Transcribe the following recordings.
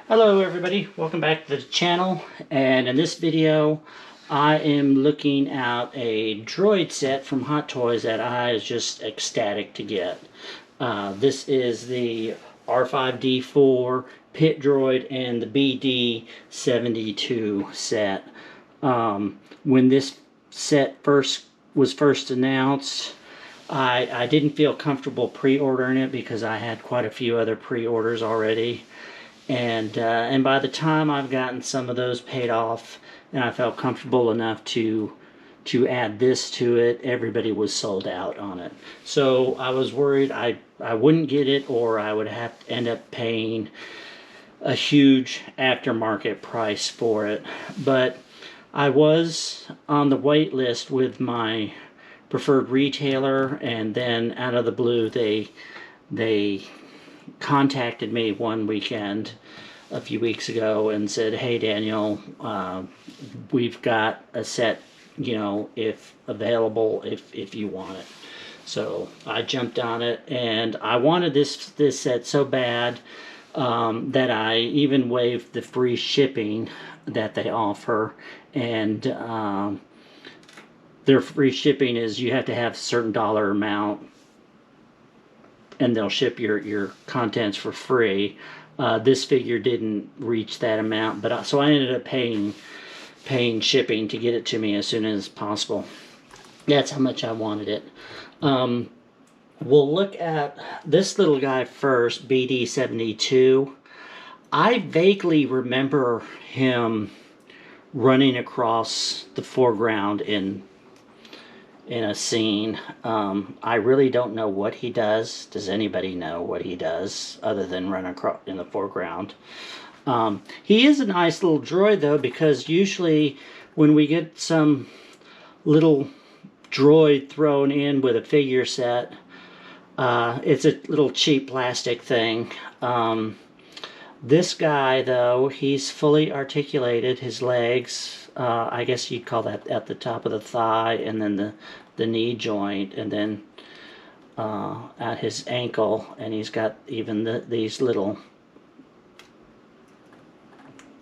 Hello everybody, welcome back to the channel, and in this video I am looking at a droid set from Hot Toys that I was just ecstatic to get. This is the R5D4 Pit Droid and the BD72 set. When this set was first announced, I didn't feel comfortable pre-ordering it because I had quite a few other pre-orders already. And by the time I've gotten some of those paid off and I felt comfortable enough to add this to it, everybody was sold out on it. So I was worried I wouldn't get it, or I would have to end up paying a huge aftermarket price for it. But I was on the wait list with my preferred retailer, and then out of the blue they contacted me one weekend a few weeks ago and said, "Hey Daniel, we've got a set, if available, if you want it." So I jumped on it, and I wanted this set so bad that I even waived the free shipping that they offer. And their free shipping is you have to have a certain dollar amount and they'll ship your contents for free. This figure didn't reach that amount, but so I ended up paying shipping to get it to me as soon as possible. That's how much I wanted it. We'll look at this little guy first, BD72. I vaguely remember him running across the foreground in a scene. I really don't know what he does. Does anybody know what he does other than run across in the foreground? He is a nice little droid though, because usually when we get some little droid thrown in with a figure set, it's a little cheap plastic thing. This guy though, he's fully articulated. His legs, I guess you'd call that at the top of the thigh, and then the knee joint, and then at his ankle, and he's got even these little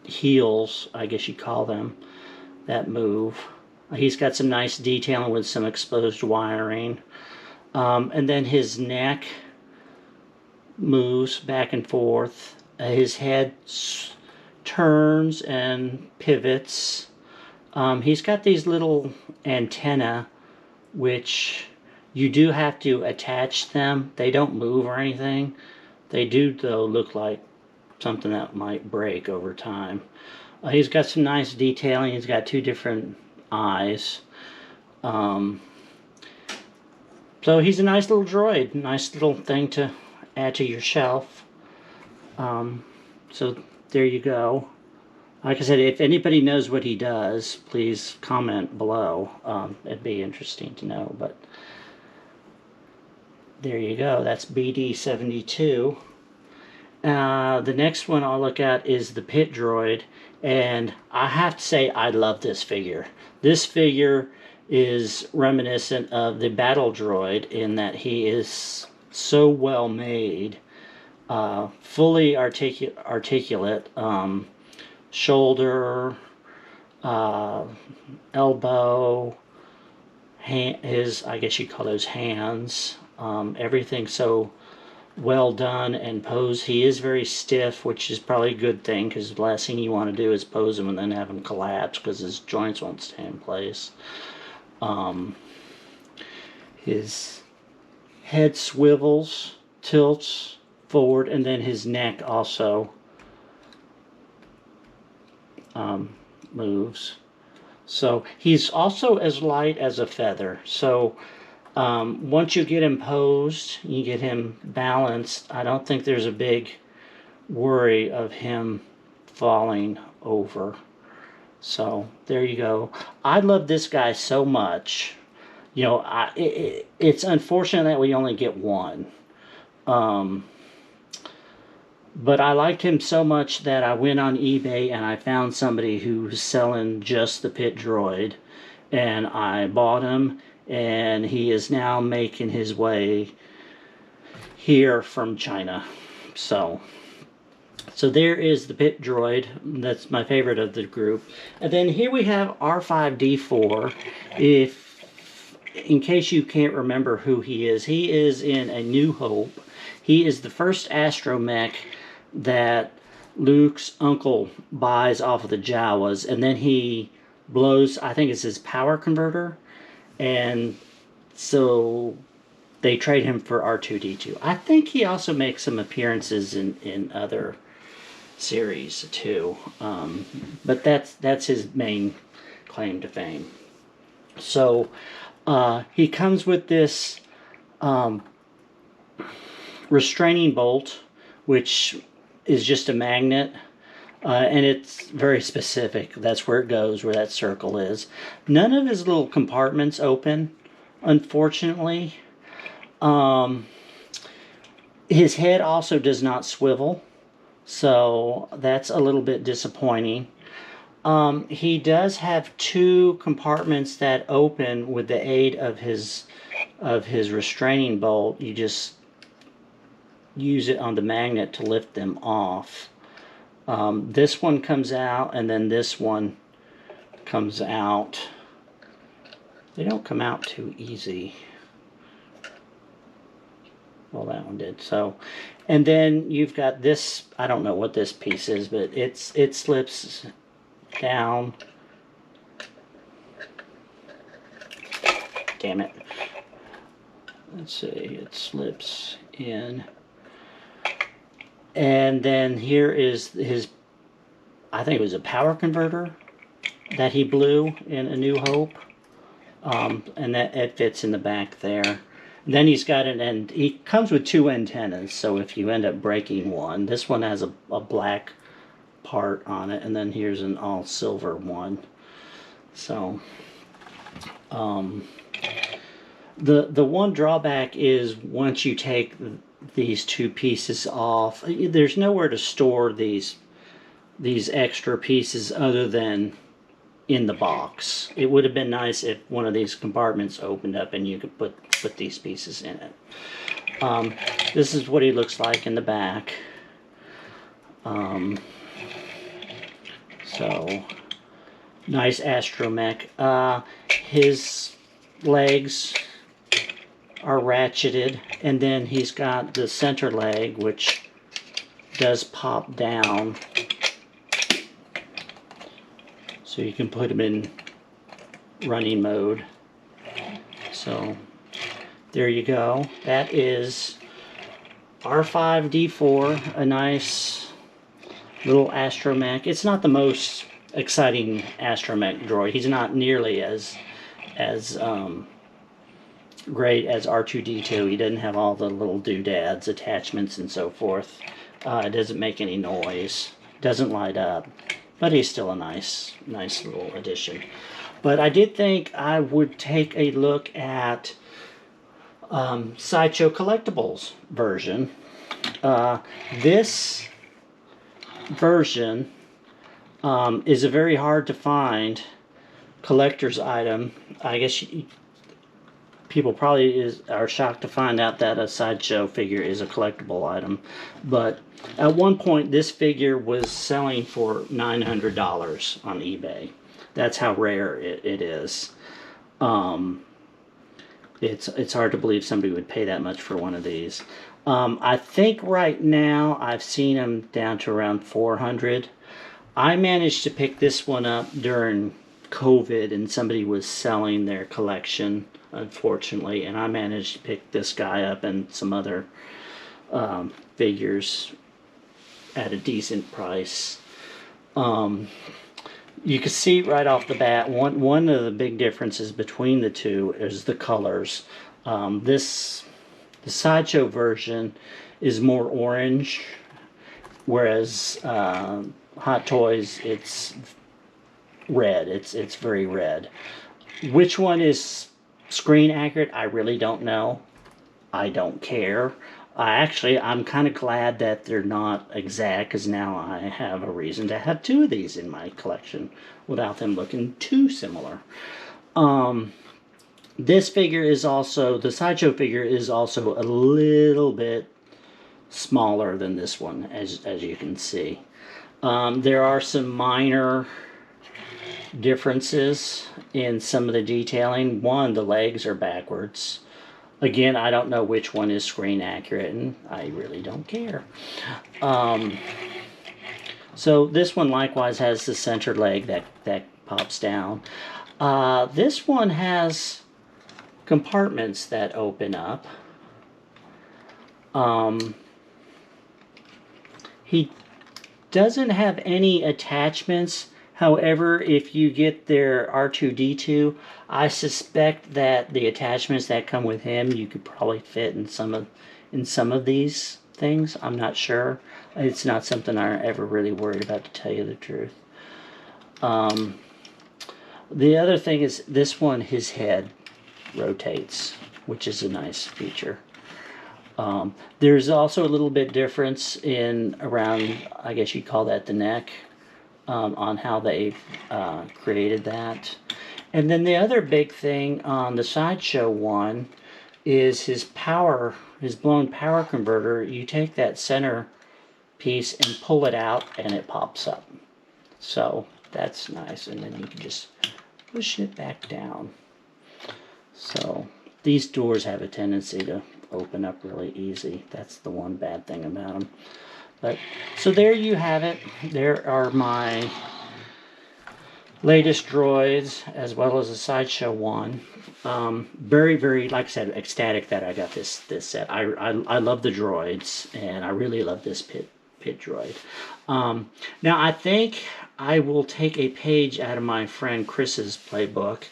heels, I guess you'd call them, that move. He's got some nice detailing with some exposed wiring, and then his neck moves back and forth. His head turns and pivots. He's got these little antennae, which you do have to attach them. They don't move or anything. They do, though, look like something that might break over time. He's got some nice detailing. He's got two different eyes. So he's a nice little droid. Nice little thing to add to your shelf. So there you go. Like I said, if anybody knows what he does, please comment below. It'd be interesting to know. But there you go. That's BD72. The next one I'll look at is the Pit Droid. And I have to say, I love this figure. This figure is reminiscent of the Battle Droid in that he is so well made. Fully articulate, shoulder, elbow, I guess you call those hands, everything so well done and posed. He is very stiff, which is probably a good thing, because the last thing you want to do is pose him and then have him collapse because his joints won't stay in place. His head swivels, tilts forward, and then his neck also moves. So he's also as light as a feather. So once you get him posed, you get him balanced, I don't think there's a big worry of him falling over. So there you go. I love this guy so much. It's unfortunate that we only get one. But I liked him so much that I went on eBay and I found somebody who was selling just the Pit Droid, and I bought him, and he is now making his way here from China. So So there is the pit droid. That's my favorite of the group. And then here we have R5D4. In case you can't remember who he is in A New Hope. He is the first astromech that Luke's uncle buys off of the Jawas, and then he blows, I think it's his power converter, and so they trade him for R2D2. I think he also makes some appearances in other series too, but that's his main claim to fame. So he comes with this restraining bolt, which is just a magnet, and it's very specific. That's where it goes, where that circle is. None of his little compartments open, unfortunately. His head also does not swivel, so that's a little bit disappointing. He does have two compartments that open with the aid of his restraining bolt. You just use it on the magnet to lift them off. This one comes out, and then this one comes out. They don't come out too easy. Well, that one did. So, and then you've got this. I don't know what this piece is, but it slips down. Damn it. Let's see. It slips in. And then here is his, I think it was a power converter that he blew in A New Hope. And that it fits in the back there. Then he's got and he comes with two antennas, so if you end up breaking one, this one has a black part on it, and then here's an all silver one. So the one drawback is once you take these two pieces off, there's nowhere to store these extra pieces other than in the box. It would have been nice if one of these compartments opened up and you could put these pieces in it. This is what he looks like in the back. So nice astromech. His legs are ratcheted, and then he's got the center leg, which does pop down, so you can put him in running mode. So there you go. That is R5D4, a nice little astromech. It's not the most exciting astromech droid. He's not nearly as great as R2D2. He doesn't have all the little doodads, attachments, and so forth. It doesn't make any noise. Doesn't light up. But he's still a nice little addition. But I did think I would take a look at Sideshow Collectibles version. This version is a very hard to find collector's item. I guess people probably are shocked to find out that a Sideshow figure is a collectible item. But at one point, this figure was selling for $900 on eBay. That's how rare it is. It's hard to believe somebody would pay that much for one of these. I think right now I've seen them down to around $400. I managed to pick this one up during COVID, and somebody was selling their collection, unfortunately, and I managed to pick this guy up and some other figures at a decent price. You can see right off the bat, one of the big differences between the two is the colors. The Sideshow version is more orange, whereas Hot Toys, it's red. It's very red. Which one is screen accurate? I really don't know. I don't care. I'm kind of glad that they're not exact, because now I have a reason to have two of these in my collection without them looking too similar. This figure is also, the Sideshow figure is also a little bit smaller than this one, as you can see. There are some minor differences in some of the detailing. One, the legs are backwards. Again, I don't know which one is screen accurate, and I really don't care. So this one likewise has the center leg that pops down. This one has compartments that open up. He doesn't have any attachments. However, if you get their R2-D2, I suspect that the attachments that come with him, you could probably fit in some of these things. I'm not sure. It's not something I'm ever really worried about, to tell you the truth. The other thing is this one, his head rotates, which is a nice feature. There's also a little bit difference in around, I guess you'd call that the neck, on how they've created that. And then the other big thing on the Sideshow one is his blown power converter. You take that center piece and pull it out and it pops up. So that's nice, and then you can just push it back down. So these doors have a tendency to open up really easy. That's the one bad thing about them. But so there you have it. There are my latest droids, as well as the Sideshow one. Very, very, like I said, ecstatic that I got this set. I love the droids, and I really love this pit droid. Now I think I will take a page out of my friend Chris's playbook.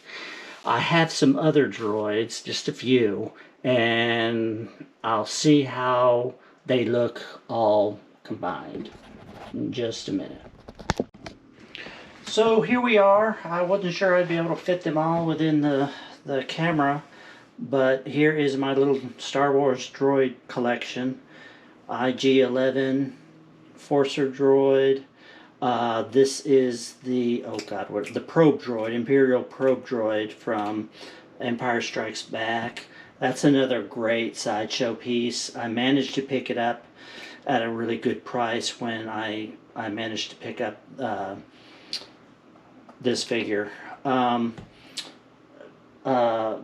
I have some other droids, just a few, and I'll see how they look all combined in just a minute. So here we are. I wasn't sure I'd be able to fit them all within the camera, but here is my little Star Wars droid collection. IG-11 Forcer droid. This is the, oh god, what, the probe droid, Imperial probe droid from Empire Strikes Back. That's another great Sideshow piece. I managed to pick it up at a really good price when I managed to pick up this figure. The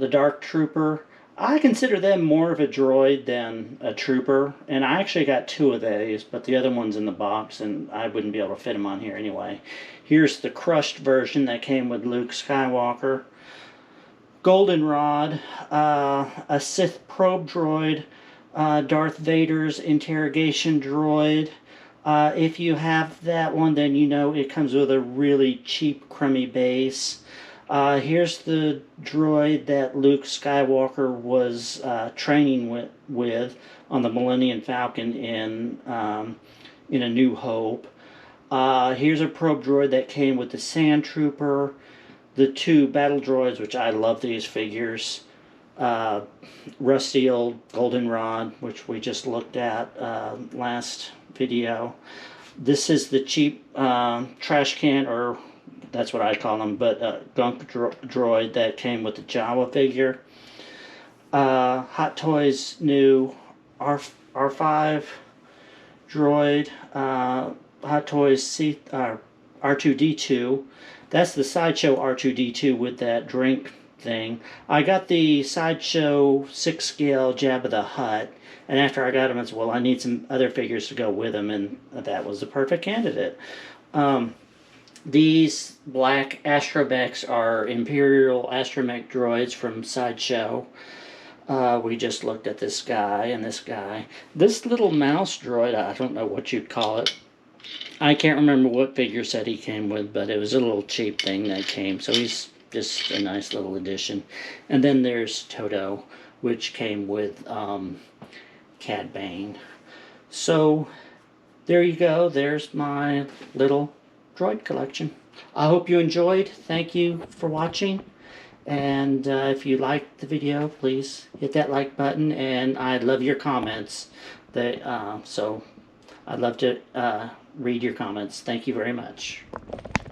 Dark Trooper, I consider them more of a droid than a trooper, and I actually got two of these, but the other one's in the box and I wouldn't be able to fit them on here anyway. Here's the crushed version that came with Luke Skywalker. Goldenrod, a Sith probe droid, Darth Vader's interrogation droid. If you have that one, then you know it comes with a really cheap, crummy base. Here's the droid that Luke Skywalker was training with on the Millennium Falcon in A New Hope. Here's a probe droid that came with the Sand Trooper, the two battle droids, which I love these figures. Rusty old Goldenrod, which we just looked at last video. This is the cheap trash can, or that's what I call them, but gunk droid that came with the Jawa figure. Hot Toys new R5 droid. Hot Toys R2-D2. That's the Sideshow R2-D2 with that drink thing. I got the Sideshow 6-scale Jabba the Hutt, and after I got him, I said, well, I need some other figures to go with him, and that was the perfect candidate. These black astromechs are Imperial astromech droids from Sideshow. We just looked at this guy and this guy. This little mouse droid, I don't know what you'd call it. I can't remember what figure set he came with, but it was a little cheap thing that came, so he's just a nice little addition. And then there's Toto, which came with Cad Bane. So there you go. There's my little droid collection. I hope you enjoyed. Thank you for watching. And if you liked the video, please hit that like button. And I love your comments. So I'd love to read your comments. Thank you very much.